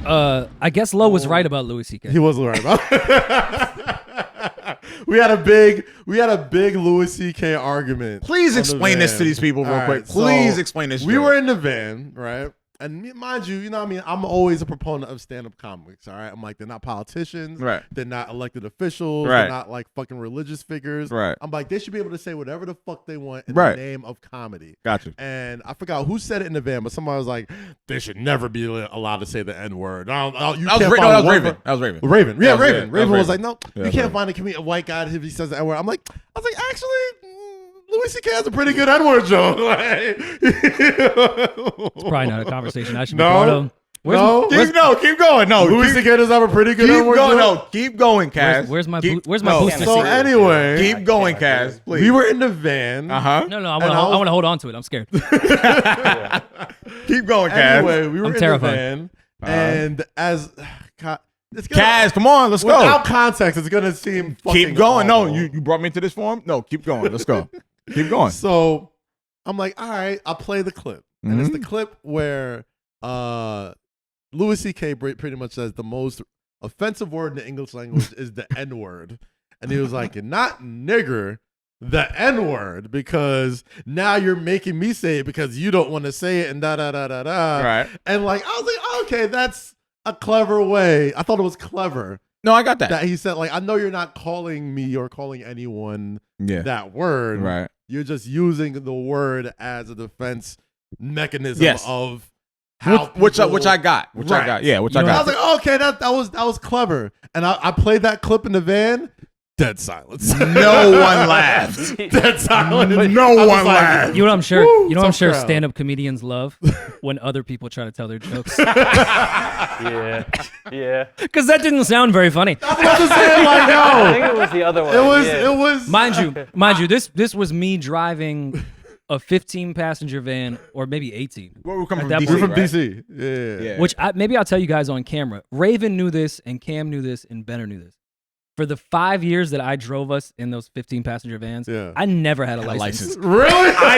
I guess Low was right about Louis C.K. He was right about. We had a big Louis C.K. argument. Please explain this to these people real quick. Please explain this. We were in the van, right? And mind you, you know what I mean? I'm always a proponent of stand-up comics, all right? I'm like, they're not politicians. Right. They're not elected officials. Right. They're not like fucking religious figures. Right. I'm like, they should be able to say whatever the fuck they want in the name of comedy. Gotcha. And I forgot who said it in the van, but somebody was like, they should never be allowed to say the N-word. That was Raven. Raven. Yeah, Raven. Raven was like, no, Yeah, you can't find a white guy if he says the N-word. I was like, actually... Louis C.K. has a pretty good N-word joke. It's probably not a conversation I should be part of. Keep going. No, Louis C.K. does have a pretty good N-word joke. No, keep going, Kaz. Where's my booster So seat? anyway, Keep going, Kaz. Please. we were in the van. No, I want to hold on to it. I'm scared. Keep going, Kaz. Anyway, we were I'm in terrified. the van, and as Kaz, come on, let's go. Without context, it's gonna seem fucking keep going. awful. No, you brought me into this forum. No, keep going. Let's go. Keep going. So I'm like, all right, I'll play the clip. And it's the clip where Louis C.K. pretty much says the most offensive word in the English language is the N-word. And he was like, not nigger, the N-word, because now you're making me say it because you don't want to say it and da-da-da-da-da. Right. And like, I was like, oh, okay, that's a clever way. I thought it was clever. No, I got that. That he said, like, I know you're not calling me or calling anyone that word. Right. You're just using the word as a defense mechanism of how which I got. I got. Yeah, which I got. I was like, okay, that was clever. And I played that clip in the van. Dead silence. No one laughed. Dead silence. No one laughed. You know what I'm sure? You know what I'm sure stand-up comedians love when other people try to tell their jokes. Yeah. Because that didn't sound very funny. I was about to say, like, no. I think it was the other one. It was. Mind you, this was me driving a 15-passenger van, or maybe 18. We're coming from We're DC, from right? DC. Yeah. Which maybe I'll tell you guys on camera. Raven knew this, and Cam knew this, and Benner knew this. For the 5 years that I drove us in those 15-passenger vans, I never had a license. Really? I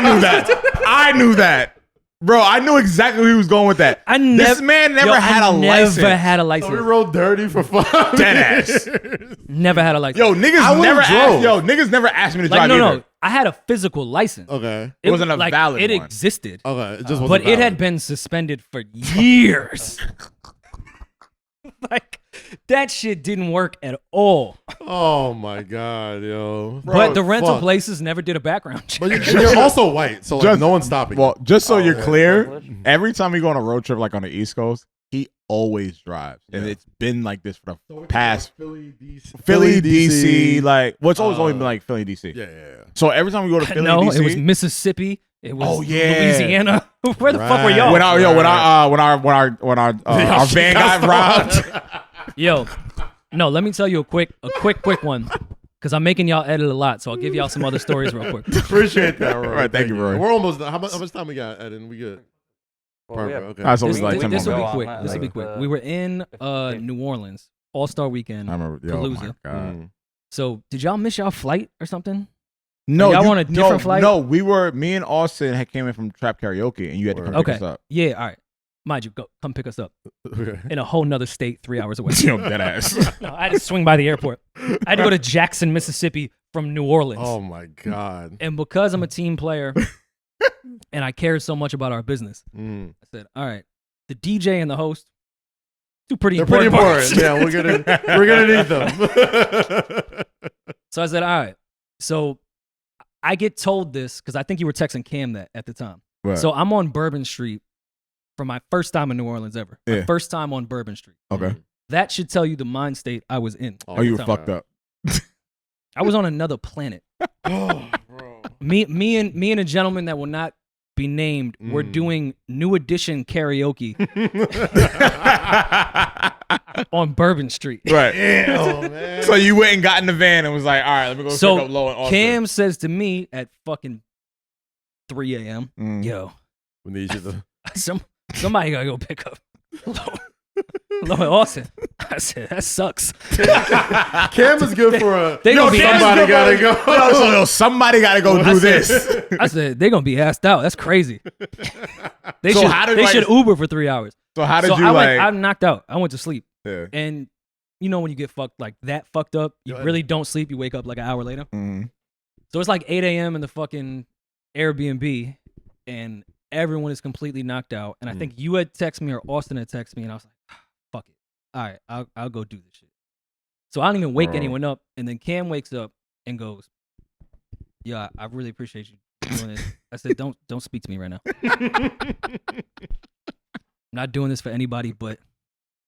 knew that. Bro, I knew exactly where he was going with that. This man never had a license. Never had a license. So we rode dirty for 5 Dead years. ass. Never had a license. Niggas never asked me to drive either. No. I had a physical license. Okay. It wasn't a valid one. It one. existed. Okay. It just wasn't but valid. it had been suspended for years. Like, that shit didn't work at all. Oh my God, yo. But the rental places never did a background check. But you're also white, so like, no one's stopping you. Well, just so you're clear, every time we go on a road trip, like on the East Coast, he always drives, and it's been like this for the past Philly, DC, like it's always only been like Philly, DC. Yeah. So every time we go to Philly, no, DC, it was Mississippi. It was Louisiana. Where the fuck were y'all? When our van got robbed. Yo, no, let me tell you a quick one. Because I'm making y'all edit a lot, so I'll give y'all some other stories real quick. Appreciate that, Rory. All right, thank you, Rory. We're almost done. How much time we got, Eddin? We good? Perfect. Okay. That's always like 10 this will more be minutes. quick. This will be quick. We were in New Orleans, All-Star Weekend, I remember. Palooza. So did y'all miss y'all flight or something? No, y'all on a different flight? No, me and Austin had came in from Trap Karaoke, and you had to come pick us up. Yeah, all right. Mind you, come pick us up. In a whole nother state 3 hours away. Dead ass. No, I had to swing by the airport. I had to go to Jackson, Mississippi from New Orleans. Oh my God. And because I'm a team player and I care so much about our business, I said, all right, the DJ and the host, they're pretty important. Yeah, we're gonna need them. So I said, all right. So I get told this because I think you were texting Cam that at the time. Right. So I'm on Bourbon Street for my first time in New Orleans ever. My first time on Bourbon Street. Okay. That should tell you the mind state I was in. Oh, you were fucked up. I was on another planet. Oh, bro. Me and a gentleman that will not be named were doing New Edition karaoke on Bourbon Street. Right. Ew, man. So you went and got in the van and was like, all right, let me go pick up Low and Austin. Cam says to me at fucking 3 a.m., yo, We need you to. somebody gotta go pick up Low and Austin. I said, that sucks. Cam is good for a. Somebody gotta go. Somebody gotta go do this. I said, they're gonna be asked out. That's crazy. They So should, how did they like- should Uber for 3 hours. So how did you I knocked out. I went to sleep. Yeah. And you know when you get fucked up, you really don't sleep. You wake up like an hour later. Mm-hmm. So it's like 8 a.m. in the fucking Airbnb, and everyone is completely knocked out. And I think you had texted me or Austin had texted me, and I was like, fuck it. All right, I'll go do this shit. So I don't even wake anyone up. And then Cam wakes up and goes, yeah, I really appreciate you doing this. I said, don't speak to me right now. I'm not doing this for anybody but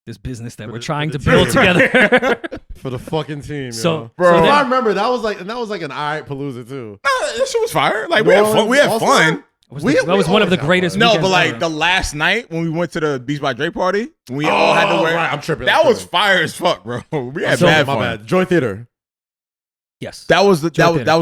this business that we're trying to build together. For the fucking team, so, bro. So I remember that was like an alright Palooza too. That shit was fire. Like we had fun. We had fun. That was one of the greatest. No, but like the last night when we went to the Beach by Dre party, we all had to wear. Right, I'm tripping. That was fire as fuck, bro. We had bad fun. Bad. Joy Theater. Yes, that was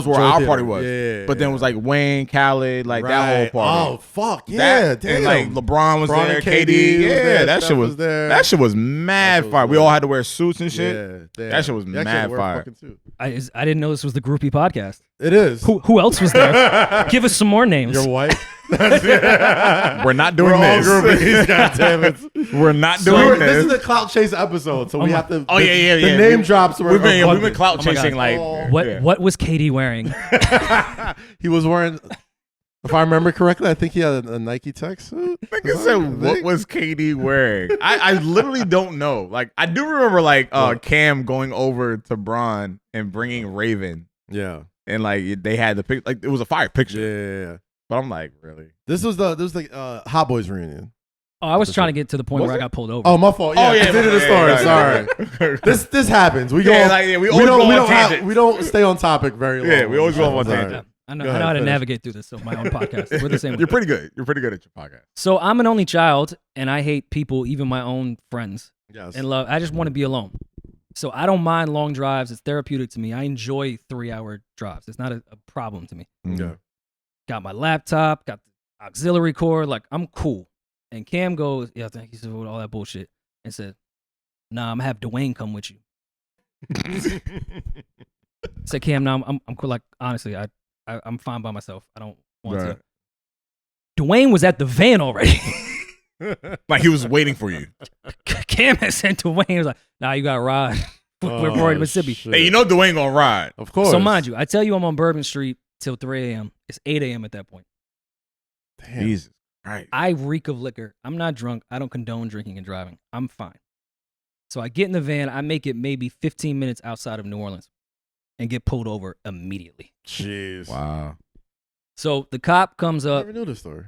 where our party was. Yeah, but then it was like Wayne, Khaled, like that whole party. Oh fuck yeah! Damn. And like LeBron was there, KD. Yeah, that shit was there. That shit was mad fire. We all had to wear suits and shit. Yeah, that shit was mad fire. I didn't know this was the groupie podcast. It is. Who else was there? Give us some more names. Your wife. We're not doing this. Groupies, God damn it. We're not doing this. This is a clout chase episode, so we have to. Oh yeah. The name drops. We've been clout chasing like. What was KD wearing? He was wearing. If I remember correctly, I think he had a Nike Tech suit. Nigga said, what was KD wearing? I literally don't know. Like, I do remember, like, Cam going over to Bron and bringing Raven. Yeah. And, like, they had the picture. Like, it was a fire picture. Yeah. But I'm like, really? This was the Hot Boys reunion. Oh, I was trying to get to the point where I got pulled over. Oh, my fault. Yeah, oh, yeah. The story. Sorry. This happens. We don't stay on topic very long. Yeah, we always go off on tangent. I know how to navigate through this. So my own podcast. We're the same. You're pretty good. You're pretty good at your podcast. So I'm an only child, and I hate people, even my own friends. Yes. And love. I just want to be alone. So I don't mind long drives. It's therapeutic to me. I enjoy 3-hour drives. It's not a problem to me. Yeah. Got my laptop. Got the auxiliary cord. Like I'm cool. And Cam goes, yeah, thank you for all that bullshit, and said, nah, I'm gonna have Dwayne come with you. Said Cam, no, I'm cool. Like honestly, I'm fine by myself. I don't want to. Dwayne was at the van already. Like he was waiting for you. Cam had sent Dwayne. He was like, nah, you got to ride. We're Rory, Mississippi. Shit. Hey, you know Dwayne gonna ride. Of course. So mind you, I tell you I'm on Bourbon Street till 3 a.m. It's 8 a.m. at that point. Damn. Jesus. Right. I reek of liquor. I'm not drunk. I don't condone drinking and driving. I'm fine. So I get in the van. I make it maybe 15 minutes outside of New Orleans and get pulled over immediately. Jeez. Wow. So the cop comes I up. never knew this story.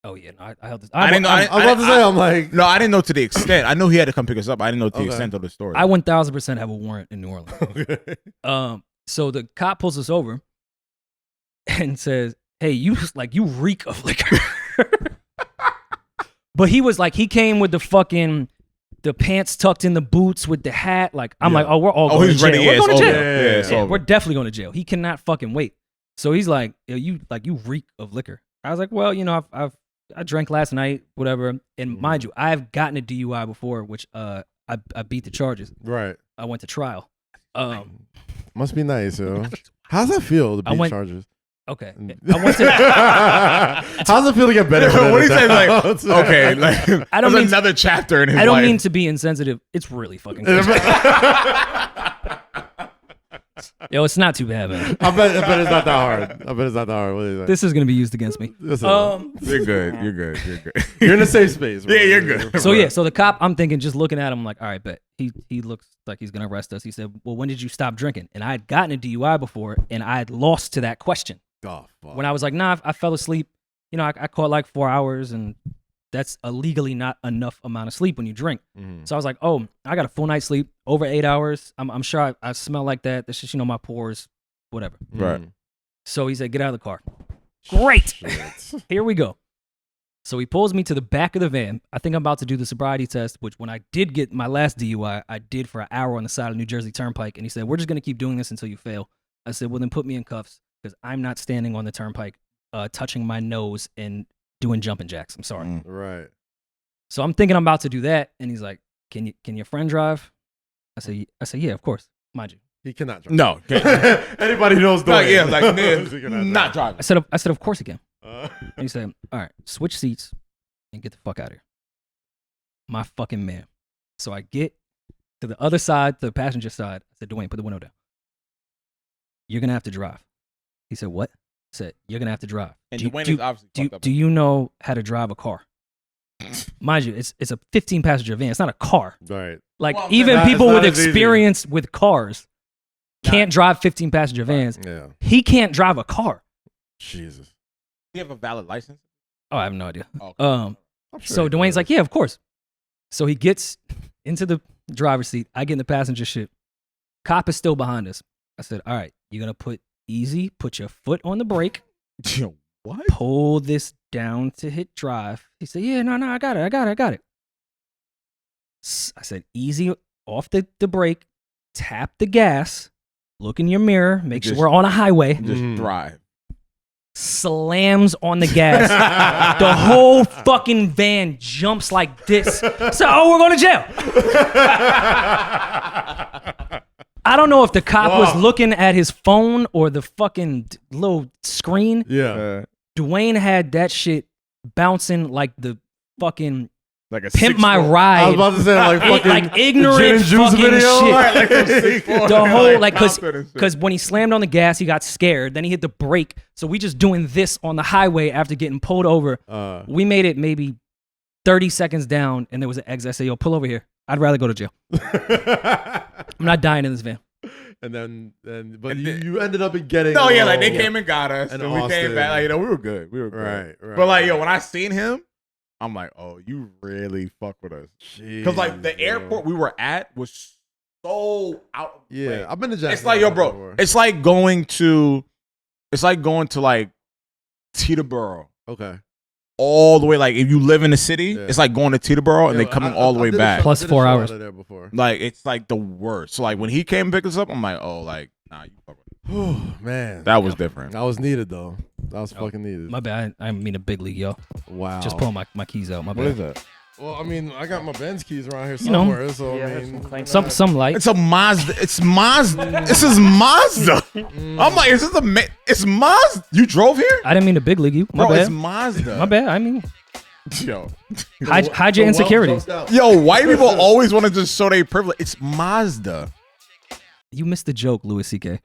Oh, yeah. No, I held this. I didn't know. I was about to say, I'm like. No, I didn't know to the extent. I know he had to come pick us up. I didn't know to the extent of the story. I 1000% have a warrant in New Orleans. Okay. So the cop pulls us over and says, hey, you reek of liquor. But he was like, he came with the pants tucked in the boots with the hat. Like, I'm like, oh, we're all going to jail. Ready. We're going to jail. Yeah, we're definitely going to jail. He cannot fucking wait. So he's like, you reek of liquor. I was like, well, you know, I drank last night, whatever. And mind you, I've gotten a DUI before, which I beat the charges. Right. I went to trial. Must be nice, yo. How's that feel to beat charges? Okay. I went to How's it feel to get better? What he said, like, okay, like, I don't mean another chapter in his life. I don't mean to be insensitive. It's really fucking good. Yo, it's not too bad, man. I bet it's not that hard. What do you think? This is going to be used against me. You're good. You're good. You're in a safe space, bro. Yeah, you're good. So the cop, I'm thinking, just looking at him, like, all right, bet. He looks like he's going to arrest us. He said, well, when did you stop drinking? And I had gotten a DUI before, and I had lost to that question. Oh, fuck. When I was like, nah, I fell asleep. You know, I caught like 4 hours, and that's a legally not enough amount of sleep when you drink. Mm-hmm. So I was like, oh, I got a full night's sleep, over 8 hours. I'm sure I smell like that. That's just, you know, my pores, whatever. Right. So he said, get out of the car. Great. Here we go. So he pulls me to the back of the van. I think I'm about to do the sobriety test, which when I did get my last DUI, I did for an hour on the side of New Jersey Turnpike. And he said, we're just going to keep doing this until you fail. I said, well, then put me in cuffs because I'm not standing on the turnpike, touching my nose and doing jumping jacks. I'm sorry. Right. So I'm thinking I'm about to do that. And he's like, can your friend drive? I say, yeah, of course. Mind you. He cannot drive. No. Anybody knows the way. Yeah, like, not driving. I said, of course he can. And he said, all right, switch seats and get the fuck out of here. my fucking man. So I get to the other side, to the passenger side. I said, Dwayne, put the window down. You're going to have to drive. He said, what? I said, you're going to have to drive. And Dwayne is obviously fucked up. Do you know how to drive a car? Mind you, it's a 15-passenger van. It's not a car. Right. Like, Well, even it's people not with as easy. experience with cars can't drive 15-passenger vans. Yeah. He can't drive a car. Jesus. Do you have a valid license? Oh, I have no idea. Okay. I'm sure So he Dwayne's does. like, yeah, of course. So he gets into the driver's seat. I get in the passenger shit. Cop is still behind us. I said, all right, you're going to put easy, put your foot on the brake, Yo, what? pull this down to hit drive. He said, yeah, no, I got it. I said, easy off the brake, tap the gas, look in your mirror, make sure Just- we're on a highway. Just Mhm. drive. Slams on the gas. The whole fucking van jumps like this. So, we're going to jail. I don't know if the cop was Wow. looking at his phone or the fucking little screen. Yeah. Dwayne had that shit bouncing like the fucking Like a Pimp My 6'4". Ride. I was about to say like fucking like ignorant Gin and Juice fucking video. shit. Right, like a 6'4". The whole like confident shit. because when he slammed on the gas, he got scared. Then he hit the brake. So we just doing this on the highway after getting pulled over. We made it maybe 30 seconds down, and there was an exit. I said, "Yo, pull over here. I'd rather go to jail. I'm not dying in this van." but you ended up getting. No, yeah, like they along. came and got us, And and we Austin. came back. Like, we were good. We were good. Right. But like, yo, when I seen him, I'm like, oh, you really fuck with us. Because like the Jeez, airport we were at was so out. Of the Yeah, way. I've been to Jacksonville. It's like, yo, bro. before. It's like going to like Teterboro Okay. all the way. Like if you live in the city, Yeah. it's like going to Teterboro and Yo, then coming I all the way did a back. show- Plus I did a 4 show hours. out of there before. Like it's like the worst. So like when he came and picked us up, I'm like, oh, like nah, you fuck with us. Man, That was different. that was needed though. That was fucking needed. My bad. I mean a big league, yo. Wow. Just pulling my keys out. My What bad. is that? Well, I mean, I got my Benz keys around here You know. somewhere, so Yeah, I that's mean, some claim- Some light. It's a Mazda. It's Mazda. This is Mazda. I'm like, is this it's Mazda? You drove here? I didn't mean to big league you. My Bro, it's bad. Mazda. My bad. I mean, Yo. hide your insecurities. Yo, white people always want to just show their privilege. It's Mazda. You missed the joke, Louis C.K.